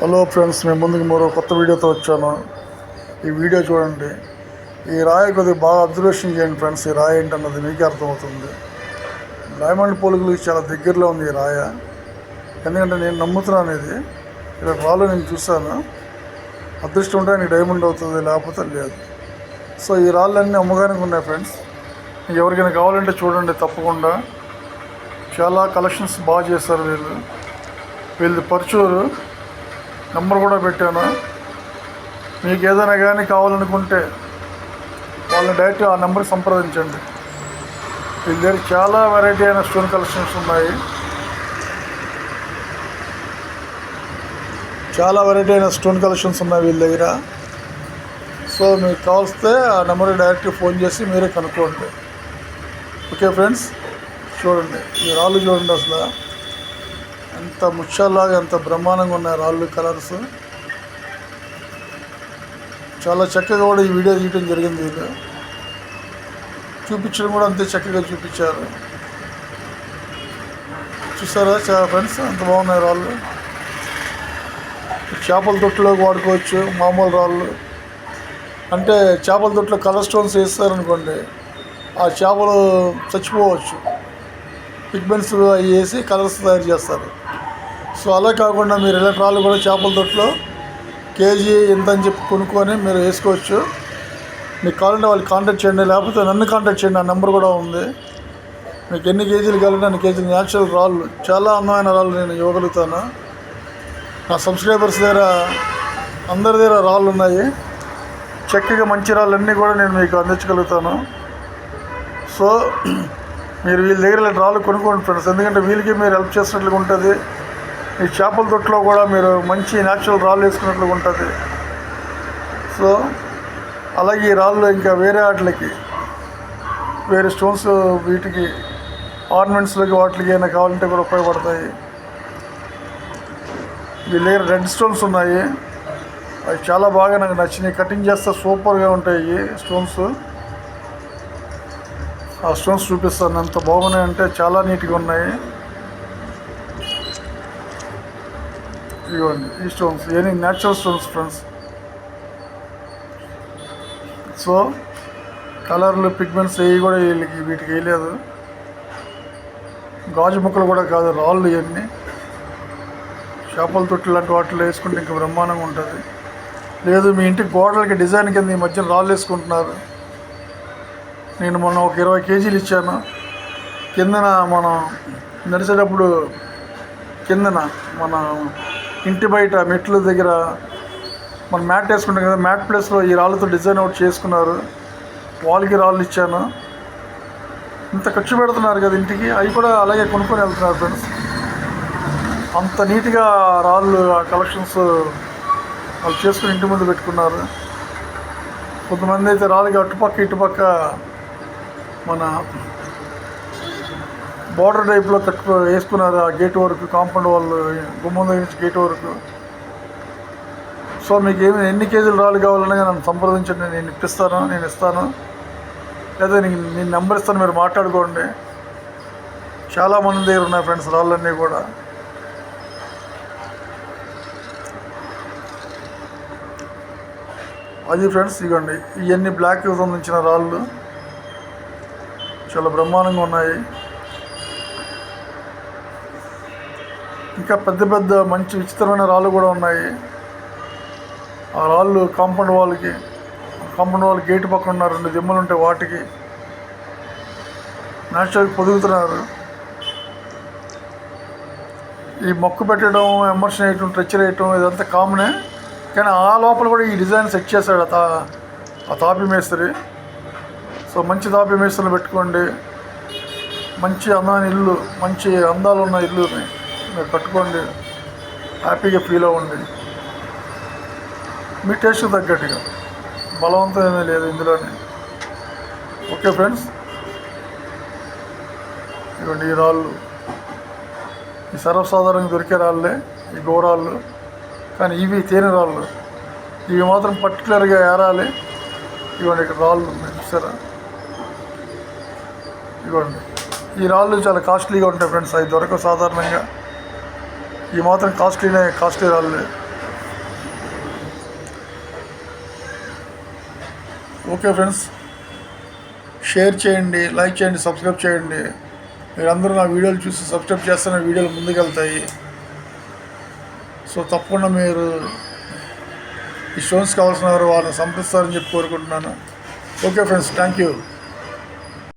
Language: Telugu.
హలో ఫ్రెండ్స్, మేము ముందుకు మరో కొత్త వీడియోతో వచ్చాను. ఈ వీడియో చూడండి. ఈ రాయి కొద్దిగా బాగా అబ్జర్వేషన్ చేయండి ఫ్రెండ్స్. ఈ రాయి ఏంటన్నది మీకే అర్థమవుతుంది. డైమండ్ పోలికలకి చాలా దగ్గరలో ఉంది ఈ రాయ. ఎందుకంటే నేను నమ్ముతున్నాను ఇది. ఇక్కడ రాళ్ళు నేను చూశాను. అదృష్టం ఉంటే నీకు డైమండ్ అవుతుంది, లేకపోతే లేదు. సో ఈ రాళ్ళన్నీ అమ్మగానికి ఉన్నాయి ఫ్రెండ్స్. మీకు ఎవరికైనా కావాలంటే చూడండి తప్పకుండా. చాలా కలెక్షన్స్ బాగా చేస్తారు వీళ్ళు పర్చూరు నెంబర్ కూడా పెట్టాను. మీకు ఏదైనా కానీ కావాలనుకుంటే వాళ్ళని డైరెక్ట్ ఆ నెంబర్కి సంప్రదించండి. వీళ్ళ దగ్గర చాలా వెరైటీ అయిన స్టోన్ కలెక్షన్స్ ఉన్నాయి. వీళ్ళ దగ్గర. సో మీకు కావలిస్తే ఆ నెంబర్కి డైరెక్ట్ ఫోన్ చేసి మీరే కనుక్కోండి. ఓకే ఫ్రెండ్స్, చూడండి ఈ రాళ్ళు చూడండి. అసలు ఎంత ముత్యాల్లాగా ఎంత బ్రహ్మాండంగా ఉన్నాయి రాళ్ళు కలర్స్. చాలా చక్కగా కూడా ఈ వీడియో తీయడం జరిగింది. వీళ్ళు చూపించడం కూడా అంతే చక్కగా చూపించారు. చూసారా ఫ్రెండ్స్, ఎంత బాగున్నాయి రాళ్ళు. చేపల తొట్టులోకి వాడుకోవచ్చు. మామూలు రాళ్ళు అంటే చేపల తొట్టులో కలర్ స్టోన్స్ వేస్తారనుకోండి, ఆ చేపలు చచ్చిపోవచ్చు. పిగ్మెంట్స్ అవి వేసి కలర్స్ తయారు చేస్తారు. సో అలా కాకుండా మీరు ఇలాంటి రాళ్ళు కూడా చేపల తొట్టులో కేజీ ఎంత అని చెప్పి కొనుక్కొని మీరు వేసుకోవచ్చు. మీకు కావాలంటే వాళ్ళు కాంటాక్ట్ చేయండి, లేకపోతే నన్ను కాంటాక్ట్ చేయండి. ఆ నెంబర్ కూడా ఉంది. మీకు ఎన్ని కేజీలు కావాలంటే అన్ని కేజీలు న్యాచురల్ రాళ్ళు, చాలా అందమైన రాళ్ళు నేను ఇవ్వగలుగుతాను. నా సబ్స్క్రైబర్స్ దగ్గర అందరి దగ్గర రాళ్ళు ఉన్నాయి. చక్కగా మంచి రాళ్ళన్నీ కూడా నేను మీకు అందించగలుగుతాను. సో మీరు వీళ్ళ దగ్గర రాళ్ళు కొనుక్కోండి ఫ్రెండ్స్. ఎందుకంటే వీళ్ళకి మీరు హెల్ప్ చేసినట్లుగా ఉంటుంది. ఈ చేపల తొట్టులో కూడా మీరు మంచి న్యాచురల్ రాళ్ళు వేసుకున్నట్లుగా ఉంటుంది. సో అలాగే ఈ రాళ్ళు ఇంకా వేరే వాటికి, వేరే స్టోన్స్, వీటికి ఆర్నమెంట్స్లోకి వాటికి అయినా కావాలంటే కూడా ఉపయోగపడతాయి. వీళ్ళ దగ్గర రెడ్ స్టోన్స్ ఉన్నాయి. అవి చాలా బాగా నాకు నచ్చినాయి. కటింగ్ చేస్తే సూపర్గా ఉంటాయి స్టోన్స్. ఆ స్టోన్స్ చూపిస్తాను ఎంత బాగున్నాయి అంటే చాలా నీట్గా ఉన్నాయి. ఇవ్వండి ఈ స్టోన్స్, ఇవన్నీ న్యాచురల్ స్టోన్స్ ఫ్రెండ్స్. సో కలర్లు పిగ్మెంట్స్ ఏవి కూడా వీటికి వేయలేదు. గాజు ముక్కలు కూడా కాదు, రాళ్ళు ఇవన్నీ. చేపల తొట్టి లాంటి వాటిలో వేసుకుంటే ఇంకా బ్రహ్మాండంగా ఉంటుంది. లేదు మీ ఇంటికి గోడలకి డిజైన్ కింద ఈ మధ్యన రాళ్ళు వేసుకుంటున్నారు. నేను మొన్న ఒక 20 కేజీలు ఇచ్చాను. కిందన మనం నడిచేటప్పుడు కిందన మన ఇంటి బయట మెట్ల దగ్గర మనం మ్యాట్ వేసుకుంటాం కదా, మ్యాట్ ప్లేస్లో ఈ రాళ్ళతో డిజైన్ అవుట్ చేసుకున్నారు. వాళ్ళకి రాళ్ళు ఇచ్చాను. ఇంత ఖర్చు పెడుతున్నారు కదా ఇంటికి, అవి కూడా అలాగే కొనుక్కొని వెళ్తున్నారు ఫ్రెండ్స్. అంత నీట్గా రాళ్ళు కలెక్షన్స్ వాళ్ళు చేసుకుని ఇంటి ముందు పెట్టుకున్నారు. కొంతమంది అయితే రాళ్ళకి అటుపక్క ఇటుపక్క మన బార్డర్ టైప్లో వేసుకున్నారు. ఆ గేట్ వరకు, కాంపౌండ్ వాళ్ళు గుమ్మం దగ్గర నుంచి గేట్ వరకు. సో మీకు ఎన్ని కేజీలు రాళ్ళు కావాలన్నా నన్ను సంప్రదించండి, నేను ఇస్తాను. లేదా నేను నెంబర్ ఇస్తాను, మీరు మాట్లాడుకోండి. చాలామంది దగ్గర ఉన్నాయి ఫ్రెండ్స్ రాళ్ళన్నీ కూడా. అది ఫ్రెండ్స్, ఇవ్వండి ఇవన్నీ బ్లాక్కి సంబంధించిన రాళ్ళు చాలా బ్రహ్మాండంగా ఉన్నాయి. ఇంకా పెద్ద పెద్ద మంచి విచిత్రమైన రాళ్ళు కూడా ఉన్నాయి. ఆ రాళ్ళు కాంపౌండ్ వాల్ గేటు పక్కన ఉన్న 2 దిమ్మలు ఉంటాయి, వాటికి న్యాచురల్గా పొదుగుతున్నారు. ఈ మొక్కు పెట్టడం, ఎమర్షన్ వేయటం, ట్రెచ్చర్ వేయటం ఇదంతా కామనే. కానీ ఆ లోపల కూడా ఈ డిజైన్ సెట్ చేశాడు ఆ తాపి మేస్త్రి. సో మంచి తాపి మేస్త్రిని పెట్టుకోండి. మంచి అందమైన ఇల్లు, మంచి అందాలు ఉన్న ఇల్లుని మీరు కట్టుకోండి. హ్యాపీగా ఫీల్ అవ్వండి. మీ టేస్ట్కి తగ్గట్టుగా, బలవంతం ఏమీ లేదు ఇందులోనే. ఓకే ఫ్రెండ్స్, ఇవ్వండి ఈ రాళ్ళు. ఈ సర్వసాధారణంగా దొరికే రాళ్ళే ఈ గోరాళ్ళు. కానీ ఇవి తేనె రాళ్ళు. ఇవి మాత్రం పర్టికులర్గా ఏరాలి. ఇవ్వండి ఇక్కడ రాళ్ళు ఉన్నాయి చూసారా. ఇవ్వండి ఈ రాళ్ళు చాలా కాస్ట్లీగా ఉంటాయి ఫ్రెండ్స్. అవి దొరకవు సాధారణంగా. ఈ మాత్రం కాస్ట్లీ రాళ్ళు. ఓకే ఫ్రెండ్స్, షేర్ చేయండి, లైక్ చేయండి, సబ్స్క్రైబ్ చేయండి. మీరందరూ నా వీడియోలు చూసి సబ్స్క్రైబ్ చేస్తే నా వీడియోలు ముందుకెళ్తాయి. సో తప్పకుండా మీరు ఈ స్టోన్స్ కావాల్సిన వారు వాళ్ళని సంప్రదిస్తారని చెప్పి కోరుకుంటున్నాను. Okay friends, thank you.